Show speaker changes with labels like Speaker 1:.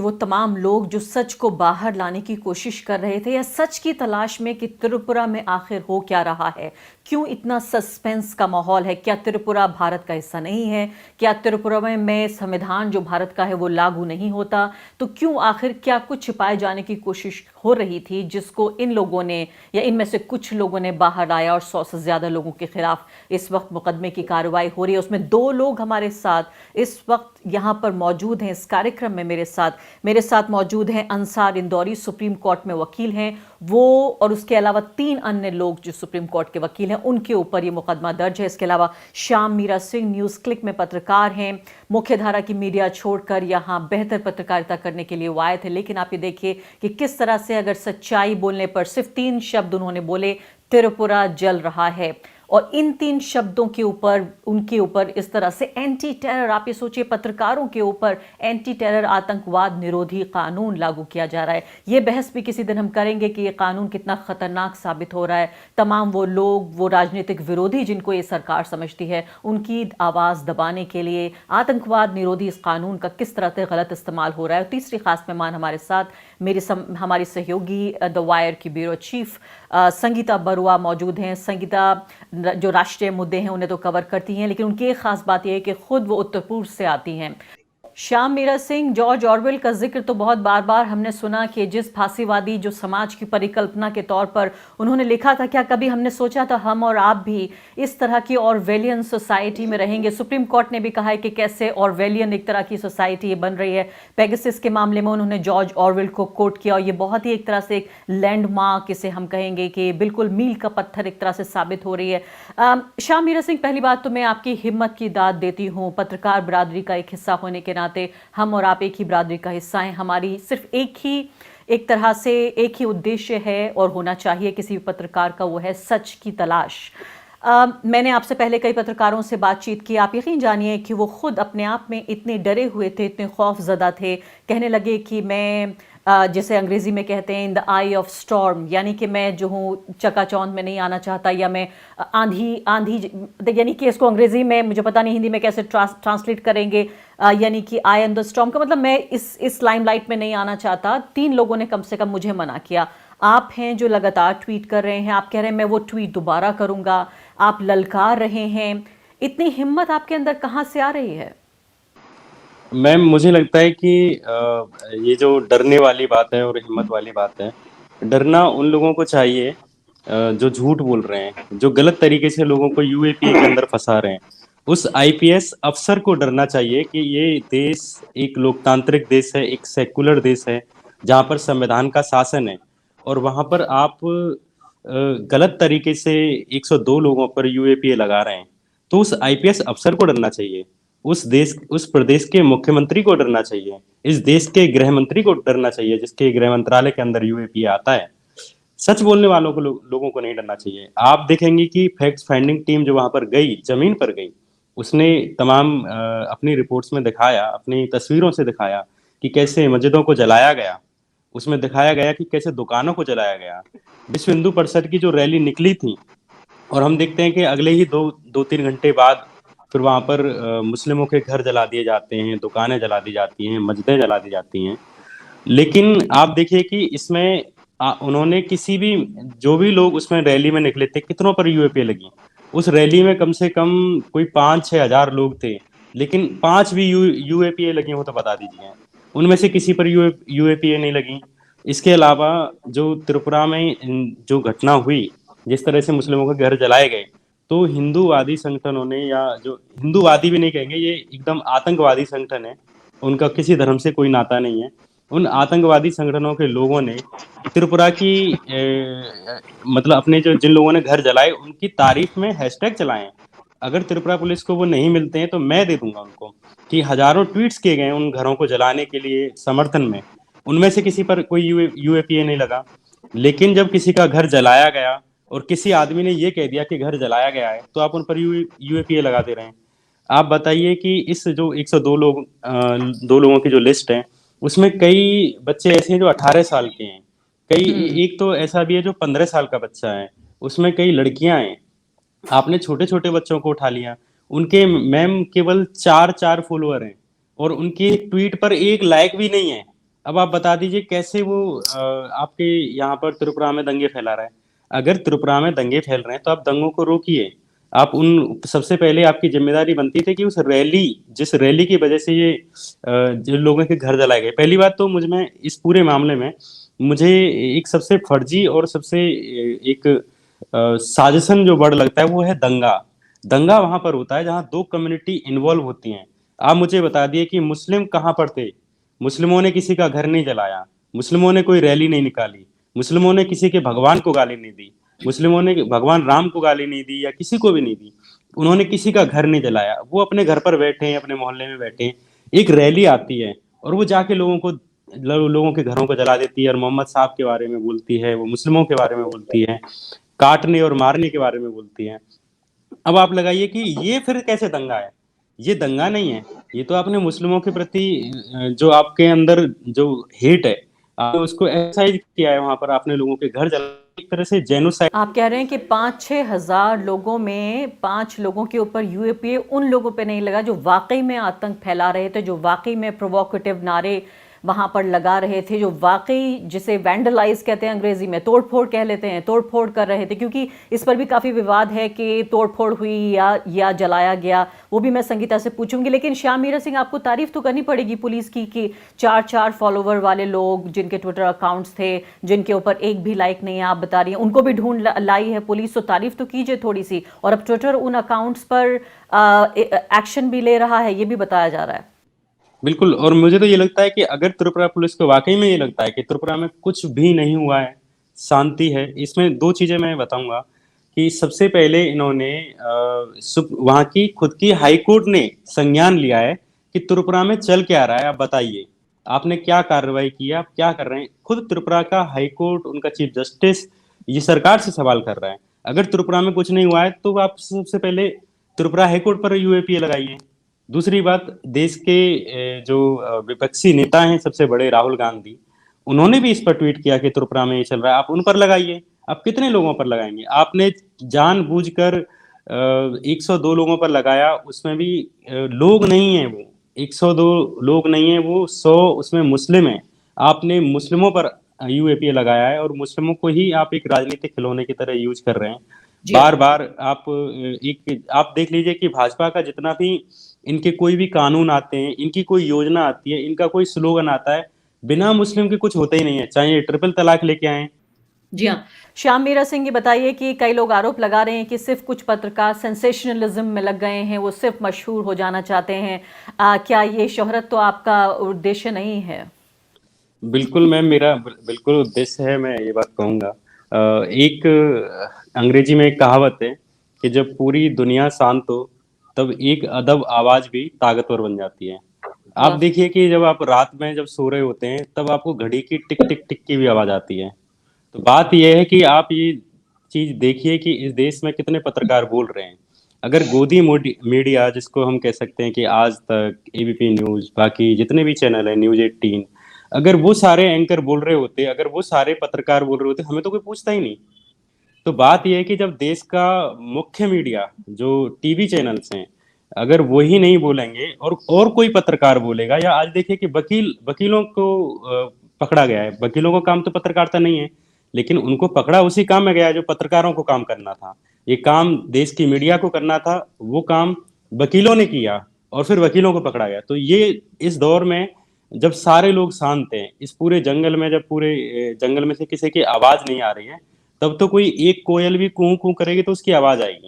Speaker 1: वो तमाम लोग जो सच को बाहर लाने की कोशिश कर रहे थे या सच की तलाश में कि त्रिपुरा में आखिर हो क्या रहा है, क्यों इतना सस्पेंस का माहौल है, क्या त्रिपुरा भारत का हिस्सा नहीं है, क्या त्रिपुरा में संविधान जो भारत का है वो लागू नहीं होता, तो क्यों आखिर क्या कुछ छिपाए जाने की कोशिश हो रही थी जिसको इन लोगों ने या इनमें से कुछ लोगों ने बाहर लाया और 100 से ज्यादा लोगों के खिलाफ इस वक्त मुकदमे की कार्रवाई हो रही है। उसमें 2 लोग हमारे साथ इस वक्त यहां पर मौजूद हैं। इस कार्यक्रम में मेरे साथ मौजूद हैं अंसार इंदौरी, सुप्रीम कोर्ट में वकील हैं वो, और उसके अलावा 3 अन्य लोग जो सुप्रीम कोर्ट के वकील हैं, उनके ऊपर ये मुकदमा दर्ज है। इसके अलावा श्याम मीरा सिंह न्यूज़ क्लिक में पत्रकार हैं, मुख्यधारा की मीडिया छोड़कर यहाँ बेहतर पत्रकारिता करने के लिए वो आए थे। लेकिन आप ये देखिए कि किस तरह से अगर सच्चाई बोलने पर सिर्फ 3 शब्द उन्होंने बोले, त्रिपुरा जल रहा है, और इन 3 शब्दों के ऊपर उनके ऊपर इस तरह से एंटी टेरर, आप ये सोचिए पत्रकारों के ऊपर एंटी टेरर आतंकवाद निरोधी कानून लागू किया जा रहा है। ये बहस भी किसी दिन हम करेंगे कि ये कानून कितना खतरनाक साबित हो रहा है। तमाम वो लोग, वो राजनीतिक विरोधी जिनको ये सरकार समझती है, उनकी आवाज़ दबाने के लिए आतंकवाद निरोधी इस कानून का किस तरह से गलत इस्तेमाल हो रहा है। और तीसरी खास मेहमान हमारे साथ हमारी सहयोगी द वायर की ब्यूरो चीफ संगीता बरुआ मौजूद हैं। संगीता जो राष्ट्रीय मुद्दे हैं उन्हें तो कवर करती हैं, लेकिन उनकी एक खास बात यह है कि खुद वो उत्तर पूर्व से आती हैं। श्याम मीरा सिंह, जॉर्ज ऑरवेल का जिक्र तो बहुत बार बार हमने सुना कि जिस फांसीवादी जो समाज की परिकल्पना के तौर पर उन्होंने लिखा था, क्या कभी हमने सोचा था हम और आप भी इस तरह की ऑरवेलियन सोसाइटी में रहेंगे। सुप्रीम कोर्ट ने भी कहा है कि कैसे ऑरवेलियन एक तरह की सोसाइटी बन रही है। पेगासस के मामले में उन्होंने जॉर्ज ऑरवेल को कोट किया और ये बहुत ही एक तरह से एक लैंडमार्क, इसे हम कहेंगे कि बिल्कुल मील का पत्थर एक तरह से साबित हो रही है। श्याम मीरा सिंह, पहली बात तो मैं आपकी हिम्मत की दाद देती हूँ। पत्रकार बरादरी का एक हिस्सा होने के नाते हम और आप एक ही बरादरी का हिस्सा हैं। हमारी सिर्फ एक तरह से एक ही उद्देश्य है और होना चाहिए किसी भी पत्रकार का, वो है सच की तलाश। मैंने आपसे पहले कई पत्रकारों से बातचीत की, आप यकीन जानिए कि वो खुद अपने आप में इतने डरे हुए थे, इतने खौफजदा थे, कहने लगे कि मैं जैसे अंग्रेजी में कहते हैं in the I of storm, यानी कि मैं जो हूँ चकाचौंध में नहीं आना चाहता, या मैं आंधी आंधी यानी कि इसको अंग्रेजी में मुझे पता नहीं हिंदी में कैसे ट्रांसलेट करेंगे, यानी कि आई एम द स्टॉर्म का मतलब मैं इस लाइमलाइट में नहीं आना चाहता। 3 लोगों ने कम से कम मुझे मना किया। आप हैं जो लगातार ट्वीट कर रहे हैं, आप कह रहे हैं मैं वो ट्वीट दोबारा करूंगा, आप ललकार रहे हैं। इतनी हिम्मत आपके अंदर कहाँ से आ रही है?
Speaker 2: मैम, मुझे लगता है कि ये जो डरने वाली बात है और हिम्मत वाली बात है, डरना उन लोगों को चाहिए जो झूठ बोल रहे हैं, जो गलत तरीके से लोगों को यूएपीए के अंदर फंसा रहे हैं। उस आईपीएस अफसर को डरना चाहिए कि ये देश एक लोकतांत्रिक देश है, एक सेकुलर देश है, जहाँ पर संविधान का शासन है, और वहाँ पर आप गलत तरीके से 102 लोगों पर यूएपीए लगा रहे हैं। तो उस आईपीएस अफसर को डरना चाहिए, उस प्रदेश के मुख्यमंत्री को डरना चाहिए, इस देश के गृह मंत्री को डरना चाहिए जिसके गृह मंत्रालय के अंदर यूएपीए आता है। सच बोलने वालों को लोगों को नहीं डरना चाहिए। आप देखेंगे कि फैक्ट फाइंडिंग टीम जो वहां पर गई, जमीन पर गई, उसने तमाम अपनी रिपोर्ट्स में दिखाया, अपनी तस्वीरों से दिखाया कि कैसे मस्जिदों को जलाया गया। उसमें दिखाया गया कि कैसे दुकानों को जलाया गया। विश्व हिंदू परिषद की जो रैली निकली थी, और हम देखते हैं कि अगले ही 2-3 घंटे बाद फिर वहां पर मुस्लिमों के घर जला दिए जाते हैं, दुकानें जला दी जाती हैं, मस्जिदें जला दी जाती हैं। लेकिन आप देखिए कि इसमें उन्होंने किसी भी, जो भी लोग उसमें रैली में निकले थे, कितनों पर यूएपीए लगी। उस रैली में कम से कम कोई 5-6 हजार लोग थे, लेकिन 5 भी यूएपीए लगी हो तो बता दीजिए। उनमें से किसी पर यूएपीए नहीं लगी। इसके अलावा जो त्रिपुरा में जो घटना हुई, जिस तरह से मुस्लिमों के घर जलाए गए, तो हिंदूवादी संगठनों ने, या जो हिंदूवादी भी नहीं कहेंगे, ये एकदम आतंकवादी संगठन है, उनका किसी धर्म से कोई नाता नहीं है। उन आतंकवादी संगठनों के लोगों ने त्रिपुरा की मतलब अपने जो जिन लोगों ने घर जलाए उनकी तारीफ में हैशटैग चलाए हैं। अगर त्रिपुरा पुलिस को वो नहीं मिलते हैं तो मैं दे दूंगा उनको, कि हजारों ट्वीट्स किए गए उन घरों को जलाने के लिए समर्थन में, उनमें से किसी पर कोई यूएपीए नहीं लगा। लेकिन जब किसी का घर जलाया गया और किसी आदमी ने ये कह दिया कि घर जलाया गया है, तो आप उन पर यूएपीए लगाते रहे। आप बताइए कि इस जो 102 लोग 2 लोगों की जो लिस्ट है, उसमें कई बच्चे ऐसे हैं जो 18 साल के हैं, कई एक तो ऐसा भी है जो 15 साल का बच्चा है, उसमें कई लड़कियां हैं। आपने छोटे छोटे बच्चों को उठा लिया, उनके मैम केवल 4 फॉलोअर हैं, और उनकी ट्वीट पर 1 लाइक भी नहीं है। अब आप बता दीजिए कैसे वो आपके यहाँ पर त्रिपुरा में दंगे फैला रहा है। अगर त्रिपुरा में दंगे फैल रहे हैं तो आप दंगों को रोकिए। आप उन सबसे पहले आपकी जिम्मेदारी बनती थी कि उस रैली, जिस रैली की वजह से ये जो लोगों के घर जलाए गए, पहली बात तो मुझ में इस पूरे मामले में मुझे एक सबसे फर्जी और सबसे एक साजिशन जो वर्ड लगता है वो है दंगा। दंगा वहां पर होता है जहां दो कम्युनिटी इन्वॉल्व होती हैं। आप मुझे बता दिए कि मुस्लिम कहाँ पर थे। मुस्लिमों ने किसी का घर नहीं जलाया, मुस्लिमों ने कोई रैली नहीं निकाली, मुस्लिमों ने किसी के भगवान को गाली नहीं दी, मुस्लिमों ने भगवान राम को गाली नहीं दी या किसी को भी नहीं दी, उन्होंने किसी का घर नहीं जलाया। वो अपने घर पर बैठे हैं, अपने मोहल्ले में बैठे हैं, एक रैली आती है और वो जाके लोगों के घरों को जला देती है और मोहम्मद साहब के बारे में बोलती है, वो मुस्लिमों के बारे में बोलती है, काटने और मारने के बारे में बोलती है। अब आप लगाइए कि ये फिर कैसे दंगा है। ये दंगा नहीं है, ये तो आपने मुस्लिमों के प्रति जो आपके अंदर जो हेट है, आपने उसको एक्सरसाइज किया है। वहां पर आपने लोगों के घर जला, एक तरह से जेनोसाइड।
Speaker 1: आप कह रहे हैं कि 5-6 हज़ार लोगों में 5 लोगों के ऊपर यूएपीए उन लोगों पे नहीं लगा जो वाकई में आतंक फैला रहे थे, जो वाकई में प्रोवोकेटिव नारे वहां पर लगा रहे थे, जो वाकई जिसे वैंडलाइज कहते हैं अंग्रेजी में, तोड़फोड़ कह लेते हैं, तोड़फोड़ कर रहे थे। क्योंकि इस पर भी काफ़ी विवाद है कि तोड़फोड़ हुई या जलाया गया, वो भी मैं संगीता से पूछूंगी। लेकिन श्याम मीरा सिंह, आपको तारीफ तो करनी पड़ेगी पुलिस की कि 4-4 फॉलोवर वाले लोग जिनके ट्विटर अकाउंट्स थे, जिनके ऊपर एक भी लाइक नहीं है, आप बता रही हैं, उनको भी ढूंढ लाई है पुलिस, तो तारीफ तो कीजिए थोड़ी सी। और अब ट्विटर उन अकाउंट्स पर एक्शन भी ले रहा है, ये भी बताया जा रहा है।
Speaker 2: बिल्कुल। और मुझे तो ये लगता है कि अगर त्रिपुरा पुलिस को वाकई में ये लगता है कि त्रिपुरा में कुछ भी नहीं हुआ है, शांति है, इसमें दो चीजें मैं बताऊंगा कि सबसे पहले इन्होंने वहां की खुद की हाई कोर्ट ने संज्ञान लिया है कि त्रिपुरा में चल क्या रहा है। आप बताइए, आपने क्या कार्रवाई की है, आप क्या कर रहे हैं। खुद त्रिपुरा का हाई कोर्ट, उनका चीफ जस्टिस ये सरकार से सवाल कर रहा है। अगर त्रिपुरा में कुछ नहीं हुआ है तो आप सबसे पहले त्रिपुरा हाई कोर्ट पर यूएपीए लगाइए। दूसरी बात, देश के जो विपक्षी नेता हैं सबसे बड़े, राहुल गांधी, उन्होंने भी इस पर ट्वीट किया कि त्रिपुरा में ये चल रहा है, आप उन पर लगाइए। आप कितने लोगों पर लगाएंगे। आपने जानबूझकर 102 लोगों पर लगाया, उसमें भी लोग नहीं है वो 102 लोग नहीं है, वो 100 उसमें मुस्लिम है। आपने मुस्लिमों पर यूएपीए लगाया है और मुस्लिमों को ही आप एक राजनीतिक खिलौने की तरह यूज कर रहे हैं।
Speaker 1: जी हाँ।
Speaker 2: बार बार आप देख लीजिए कि भाजपा का जितना भी इनके कोई भी कानून आते हैं, इनकी कोई योजना आती है, इनका कोई स्लोगन आता है, बिना मुस्लिम के कुछ होते ही नहीं है, चाहे ये ट्रिपल तलाक लेके आए।
Speaker 1: जी हाँ। श्याम मीरा सिंह, ये बताइए कि कई लोग आरोप लगा रहे हैं कि सिर्फ कुछ पत्रकार सेंसेशनलिज्म में लग गए हैं, वो सिर्फ मशहूर हो जाना चाहते हैं। क्या ये शोहरत तो आपका उद्देश्य नहीं है?
Speaker 2: बिल्कुल मैम, मेरा बिल्कुल उद्देश्य है, मैं ये बात कहूंगा। एक अंग्रेजी में एक कहावत है कि जब पूरी दुनिया शांत हो तब एक अदब आवाज भी ताकतवर बन जाती है। आप
Speaker 1: वाह।
Speaker 2: देखिए कि जब आप रात में जब सो रहे होते हैं तब आपको घड़ी की टिक टिक टिक की भी आवाज आती है। तो बात यह है कि आप ये चीज देखिए कि इस देश में कितने पत्रकार बोल रहे हैं। अगर गोदी मीडिया जिसको हम कह सकते हैं कि आज तक, एबीपी न्यूज, बाकी जितने भी चैनल है, न्यूज 18, अगर वो सारे एंकर बोल रहे होते, अगर वो सारे पत्रकार बोल रहे होते, हमें तो कोई पूछता ही नहीं। तो बात यह है कि जब देश का मुख्य मीडिया जो टीवी चैनल्स हैं, अगर वो ही नहीं बोलेंगे और कोई पत्रकार बोलेगा, या आज देखिए कि वकीलों को पकड़ा गया है। वकीलों का काम तो पत्रकारिता नहीं है, लेकिन उनको पकड़ा उसी काम में गया है जो पत्रकारों को काम करना था। ये काम देश की मीडिया को करना था, वो काम वकीलों ने किया और फिर वकीलों को पकड़ा गया। तो ये इस दौर में जब सारे लोग शांत हैं, इस पूरे जंगल में जब पूरे जंगल में से किसी की आवाज नहीं आ रही है, तब तो कोई एक कोयल भी कूं कूं करेगी तो उसकी आवाज आएगी।